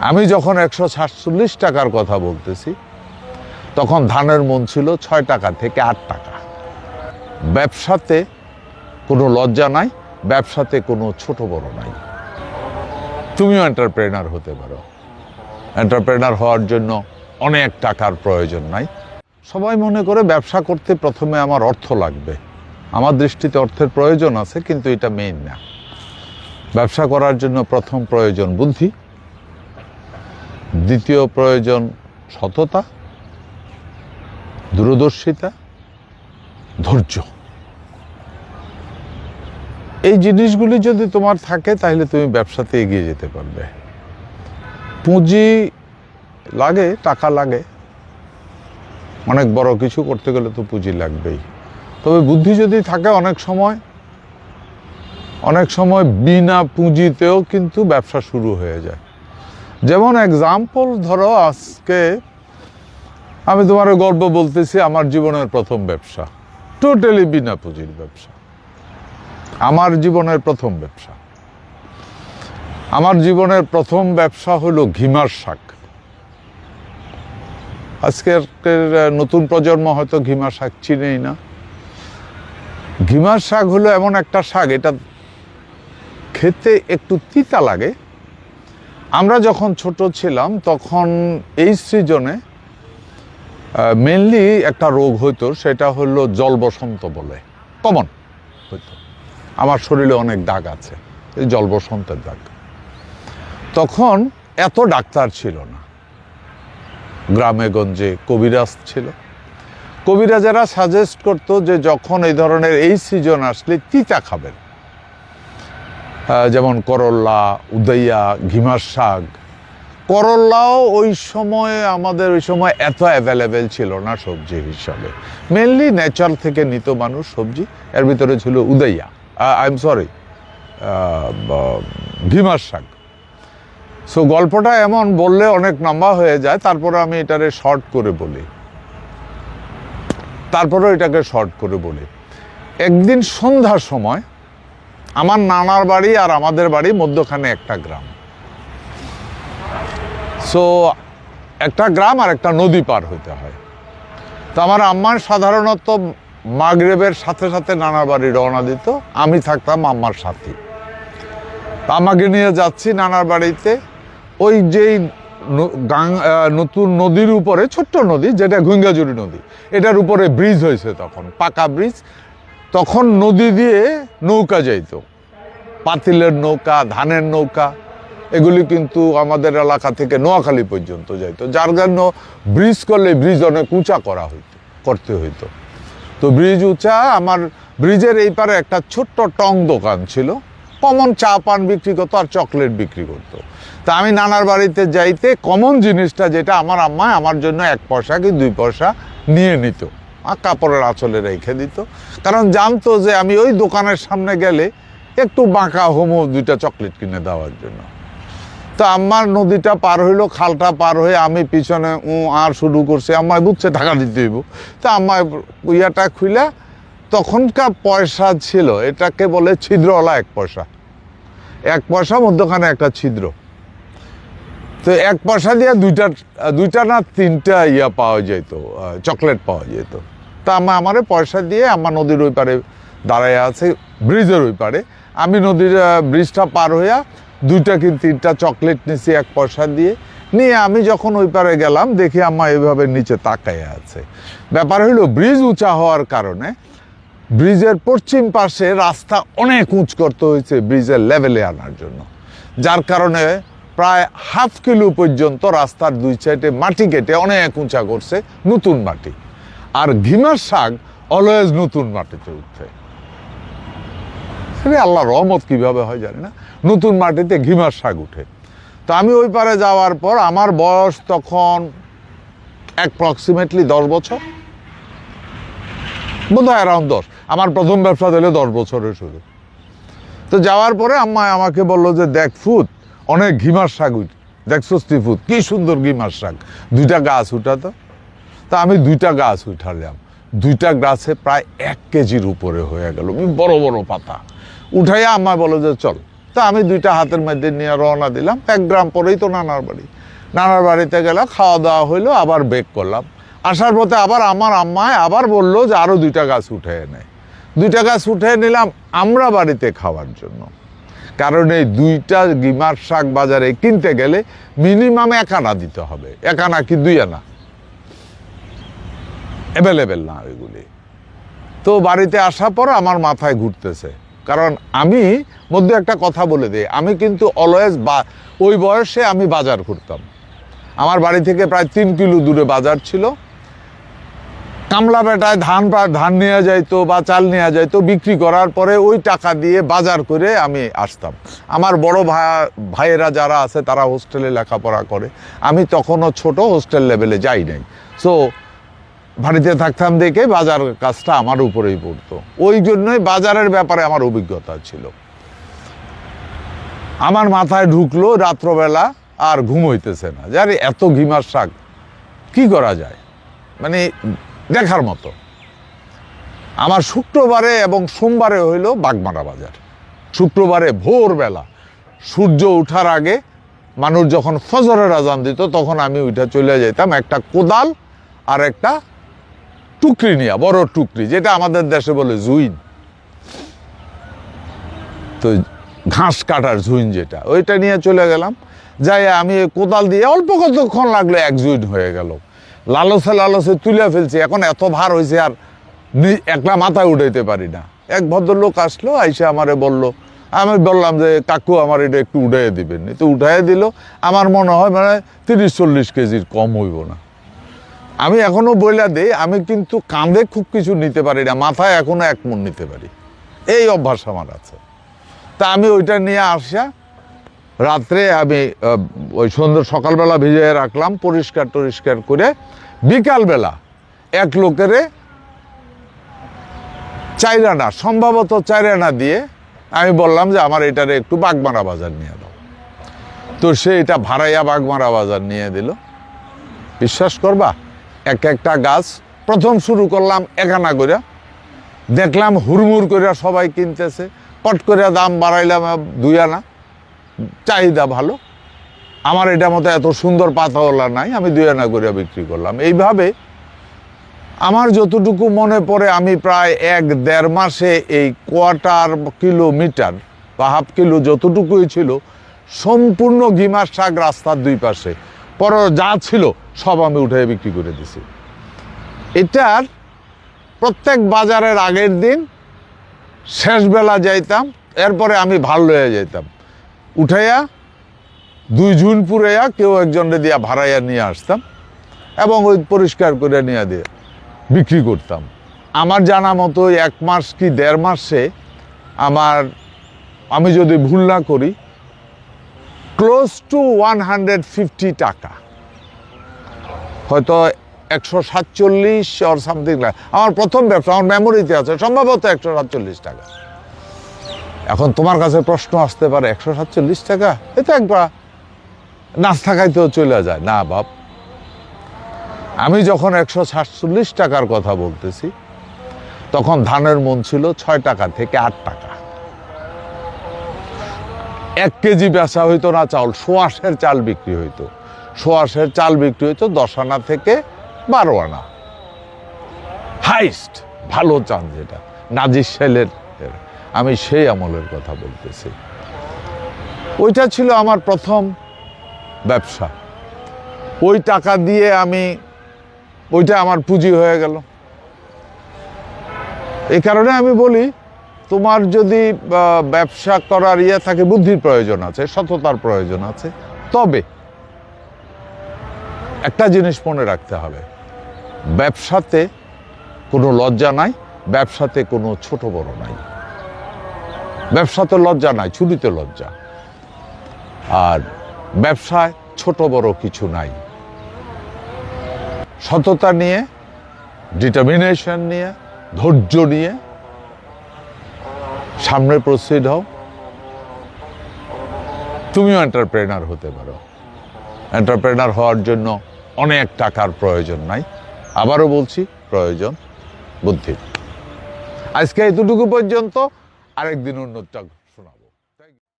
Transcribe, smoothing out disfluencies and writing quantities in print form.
আমি যখন 147 টাকার কথা বলতেছি তখন ধানের মন ছিল 6 টাকা থেকে 8 টাকা। ব্যবসাতে কোনো লজ্জা নাই, ব্যবসাতে কোনো ছোট বড় নাই। তুমিও এন্টারপ্রেনার হতে পারো। এন্টারপ্রেনার হওয়ার জন্য অনেক টাকার প্রয়োজন নাই। সবাই মনে করে ব্যবসা করতে প্রথমে আমার অর্থ লাগবে। আমার দৃষ্টিতে অর্থের প্রয়োজন আছে, কিন্তু এটা মেইন না। ব্যবসা করার জন্য প্রথম প্রয়োজন বুদ্ধি, দ্বিতীয় প্রয়োজন সততা, দূরদর্শিতা, ধৈর্য। এই জিনিসগুলি যদি তোমার থাকে তাহলে তুমি ব্যবসাতে এগিয়ে যেতে পারবে। পুঁজি লাগে, টাকা লাগে, অনেক বড় কিছু করতে গেলে তো পুঁজি লাগবেই। তবে বুদ্ধি যদি থাকে অনেক সময় বিনা পুঁজিতেও কিন্তু ব্যবসা শুরু হয়ে যায়। যেমন এক্সাম্পল ধরো, আজকে আমি তোমার গল্প বলতেছি, আমার জীবনের প্রথম ব্যবসা, টোটালি বিনা পুঁজির ব্যবসা। আমার জীবনের প্রথম ব্যবসা। আমার জীবনের প্রথম ব্যবসা হলো ঘিমার শাক। আজকের নতুন প্রজন্ম হয়তো ঘিমার শাক চিনেই না। ঘিমার শাক হলো এমন একটা শাক, এটা খেতে একটু তিতা লাগে। আমরা যখন ছোট ছিলাম তখন এই সিজনে মেনলি একটা রোগ হইতো, সেটা হলো জল বসন্ত বলে, কমন হইতো। আমার শরীরে অনেক দাগ আছে, এই জল বসন্তের দাগ। তখন এত ডাক্তার ছিল না, গ্রামে গঞ্জে কবিরাজ ছিল। কবিরাজেরা সাজেস্ট করতো যে যখন এই ধরনের এই সিজন আসলে তিতা খাবেন, যেমন করল্লা, উদইয়া, ঘিমার শাক। করল্লাও ওই সময় এত অ্যাভেলেবেল ছিল না সবজি হিসাবে, মেনলি নেচার থেকে নিত মানুষ সবজি। এর ভিতরে ছিল উদইয়া, ঘিমার শাক। সো গল্পটা এমন বললে অনেক লম্বা হয়ে যায়, তারপরে আমি এটাকে শর্ট করে বলি। একদিন সন্ধ্যার সময় আমার নানার বাড়ি আর আমাদের বাড়ি মধ্যখানে একটা গ্রাম। সো একটা গ্রাম আর একটা নদী পার হইতে হয়। তো আমার আম্মার সাধারণত মাগরিবের সাথে সাথে নানার বাড়ি রওনা দিত, আমি থাকতাম আম্মার সাথে। আমাকে নিয়ে যাচ্ছি নানার বাড়িতে। ওই যেই নতুন নদীর উপরে, ছোট্ট নদী যেটা ঘুঙ্গাজুরি নদী, এটার উপরে ব্রিজ হয়েছে, তখন পাকা ব্রিজ। তখন নদী দিয়ে নৌকা যাইত, পাতিলের নৌকা, ধানের নৌকা, এগুলি কিন্তু আমাদের এলাকা থেকে নোয়াখালী পর্যন্ত যাইতো, যার জন্য ব্রিজ করলে ব্রিজ অনেক উঁচা করতে হইতো। তো ব্রিজ উঁচা, আমার ব্রিজের এই পারে একটা ছোট্ট টং দোকান ছিল, কমন চা পান বিক্রি করতো আর চকলেট বিক্রি করতো। তা আমি নানার বাড়িতে যাইতে কমন জিনিসটা যেটা, আমার আম্মা আমার জন্য 1 পয়সা কি 2 পয়সা নিয়ে নিত, আর কাপড়ের আঁচলে রেখে দিত, কারণ জানতো যে আমি ওই দোকানের সামনে গেলে একটু বাঁকা হোমো 2টা চকলেট কিনে দেওয়ার জন্য। তো আম্মার নদীটা পার হইলো, খালটা পার হয়ে আমি পিছনে আর শুরু করছি। আম্মায় বুঝছে টাকা দিতে হইব। তো আম্মায় ইয়াটা খুইলা, তখনকার পয়সা ছিল, এটাকে বলে ছিদ্রওয়ালা 1 পয়সা। 1 পয়সা মধ্যখানে একটা ছিদ্র। তো 1 পয়সা দিয়ে দুইটা না 3টা পাওয়া যেত, চকলেট পাওয়া যেত। তা আম্মা আমারে পয়সা দিয়ে, আমার নদীর ওই পারে দাঁড়ায় আছে, ব্রিজের ওই পারে। আমি নদীর ব্রিজটা পার হইয়া 2টা কি 3টা চকলেট নিছি 1 পয়সা দিয়ে। নিয়ে আমি যখন ওই পারে গেলাম, দেখি আম্মা এইভাবে নিচে তাকাইয়া আছে। ব্যাপার হইলো, ব্রিজ উঁচা হওয়ার কারণে ব্রিজের পশ্চিম পাশে রাস্তা অনেক উঁচ করতে হয়েছে ব্রিজের লেভেলে আনার জন্য, যার কারণে প্রায় ½ কিলো পর্যন্ত রাস্তার 2 সাইডে মাটি কেটে অনেক উঁচা করছে, নতুন মাটি। আর ঘিমার শাক অলওয়েজ নতুন মাটিতে উঠছে। আল্লাহ রহমত কিভাবে হয় জানি না, নতুন মাটিতে ঘিমার শাক উঠে। তো আমি ওই পারে যাওয়ার পর, আমার বয়স তখন অ্যাপ্রক্সিমেটলি 10 বছর, বোধহয় অ্যারাউন্ড 10। আমার প্রথম ব্যবসা দিলে 10 বছরের শুরু। তো যাওয়ার পরে আম্মা আমাকে বললো যে, দেখ ফুট, অনেক ঘিমার শাক দেখছো ফুট, কি সুন্দর ঘিমার শাক, 2টা গাছ উঠাতো। তা আমি 2টা গাছ উঠালাম। 2টা গাছে প্রায় 1 কেজির উপরে হয়ে গেল, বড় বড় পাতা। উঠাইয়া আম্মা বলো যে চল। তা আমি 2টা হাতের মধ্যে নিয়ে রওনা দিলাম। 1 গ্রাম পরেই তো নানার বাড়ি। নানার বাড়িতে গেলে খাওয়া দাওয়া হইলো, আবার বেক করলাম। আসার পথে আবার আমার আম্মায় আবার বললো যে আরও 2টা গাছ উঠে এনে, 2টা গাছ উঠে নিলাম আমরা বাড়িতে খাওয়ার জন্য। কারণ এই 2টা গিমার শাক বাজারে কিনতে গেলে মিনিমাম 1 আনা দিতে হবে, 1 আনা কি 2 আনা, অ্যাভেলেবেল না ওইগুলি। তো বাড়িতে আসার পর আমার মাথায় ঘুরতেছে, কারণ আমি মধ্যে একটা কথা বলে দিই, আমি কিন্তু অলওয়েজ ওই বয়সে আমি বাজার করতাম। আমার বাড়ি থেকে প্রায় 3 কিলো দূরে বাজার ছিল। কামলা বেটায় ধান নিয়ে যাইতো বা চাল নিয়ে যাইতো, বিক্রি করার পরে ওই টাকা দিয়ে বাজার করে আমি আসতাম। আমার বড় ভাইয়েরা যারা আছে তারা হোস্টেলে লেখাপড়া করে, আমি তখনও ছোট, হোস্টেল লেভেলে যাই নাই। সো বাড়িতে থাকতাম দেখে বাজার কাজটা আমার উপরেই পড়তো, ওই জন্যই বাজারের ব্যাপারে আমার অভিজ্ঞতা ছিল। আমার মাথায় ঢুকলো রাত্রবেলা আর ঘুম হইতেছে না, যে আরে এত ঘিমার শাক কি করা যায়, মানে দেখার মতো। আমার শুক্রবারে এবং সোমবারে হইল বাগমারা বাজার। শুক্রবারে ভোরবেলা সূর্য ওঠার আগে, মানুষ যখন ফজরের আজান দিত তখন আমি ওইটা চলে যেতাম একটা কোদাল আর একটা টুকরি নিয়ে, বড় টুকরি, যেটা আমাদের দেশে বলে জুইন, তো ঘাস কাটার জুইন যেটা, ওইটা নিয়ে চলে গেলাম। যাই আমি কোদাল দিয়ে অল্প কতক্ষণ লাগলো 1 জুইন হয়ে গেল। লালসে তুলে ফেলছি, এখন এত ভার হয়েছে আর একলা মাথায় উঠাইতে পারি না। এক ভদ্রলোক আসলো, আইসে আমারে বলল, আমি বললাম যে কাকু আমার এটা একটু উঠাইয়ে দিবেন, তো উঠাইয়ে দিল। আমার মনে হয় মানে 30-40 কেজির কম হইব না। আমি এখনো বইলা দিই, আমি কিন্তু কাঁধে খুব কিছু নিতে পারি না, মাথায় এখনো 1 মণ নিতে পারি, এই অভ্যাস আমার আছে। তা আমি ওইটা নিয়ে আসা রাত্রে আমি ওই সকালবেলা ভিজিয়ে রাখলাম, পরিষ্কার করে বিকালবেলা এক লোকেরে 4 আনা, সম্ভবত 4 আনা দিয়ে আমি বললাম যে আমার এটারে একটু বাগমারা বাজার নিয়ে দাও। তো সে এটা ভাড়াইয়া বাগমারা বাজার নিয়ে দিল। বিশ্বাস করবা, একটা গাছ প্রথম শুরু করলাম 1 আনা করে, দেখলাম হুড়মুড় করে সবাই কিনতেছে, পট করে দাম বাড়াইলাম 2 আনা, চাহিদা ভালো। আমার এটা মতো এত সুন্দর পাতাওয়ালা নাই, আমি 2 আনা করে বিক্রি করলাম। এইভাবে আমার যতটুকু মনে পড়ে আমি প্রায় 1-1.5 মাসে এই 1/4 কিলোমিটার বা হাফ কিলো যতটুকুই ছিল সম্পূর্ণ ঘিমার শাক রাস্তার 2 পাশে পর যা ছিল সব আমি উঠে বিক্রি করে দিছি। এটার প্রত্যেক বাজারের আগের দিন শেষবেলা যাইতাম, এরপরে আমি ভাল লয়ে যাইতাম, উঠাইয়া 2 ঝুন পুরাইয়া কেউ একজনে দিয়া ভাড়াইয়া নিয়ে আসতাম এবং ওই পরিষ্কার করে নিয়ে দিয়ে বিক্রি করতাম। আমার জানা মতো 1 মাস কি 1.5 মাসে আমি যদি ভুল না করি ক্লোজ টু 150 টাকা, হয়তো 147 অর সামথিং, আমার প্রথম ব্যবসা, আমার মেমোরিতে আছে সম্ভবত 147 টাকা। এখন তোমার কাছে প্রশ্ন আসতে পারে 147 টাকা, এটা একবার নাস্তা খাইতেও চলে যায় না বাপ। আমি যখন 147 টাকার কথা বলতেছি তখন ধানের মন ছিল 6 টাকা থেকে 8 টাকা। 1 কেজি বেচা হইতো না চাউল, সোয়াশের চাল বিক্রি হইতো, সোয়াশের চাল বিক্রি হইতো 10 আনা থেকে 12 আনা হাইস্ট, ভালো চাল যেটা নাজির সেলের, আমি সেই আমলের কথা বলতেছি। ওইটা ছিল আমার প্রথম ব্যবসা। ওই টাকা দিয়ে ওইটা আমার পুঁজি হয়ে গেল। এই কারণে আমি বলি, তোমার যদি ব্যবসা করার থাকে, বুদ্ধির প্রয়োজন আছে, সততার প্রয়োজন আছে, তবে একটা জিনিস মনে রাখতে হবে, ব্যবসাতে কোনো লজ্জা নাই, ব্যবসাতে কোনো ছোট বড় নাই। ব্যবসাতে লজ্জা নাই, চুরিতে লজ্জা। আর ব্যবসায় ছোট বড় কিছু নাই। সততা নিয়ে, ডিটারমিনেশন নিয়ে, ধৈর্য নিয়ে সামনে প্রসিড হও, তুমিও এন্টারপ্রেনার হতে পারো। এন্টারপ্রেনার হওয়ার জন্য অনেক টাকার প্রয়োজন নাই, আবারও বলছি প্রয়োজন বুদ্ধি। আজকে এতটুকু পর্যন্ত, আরেকদিন অন্য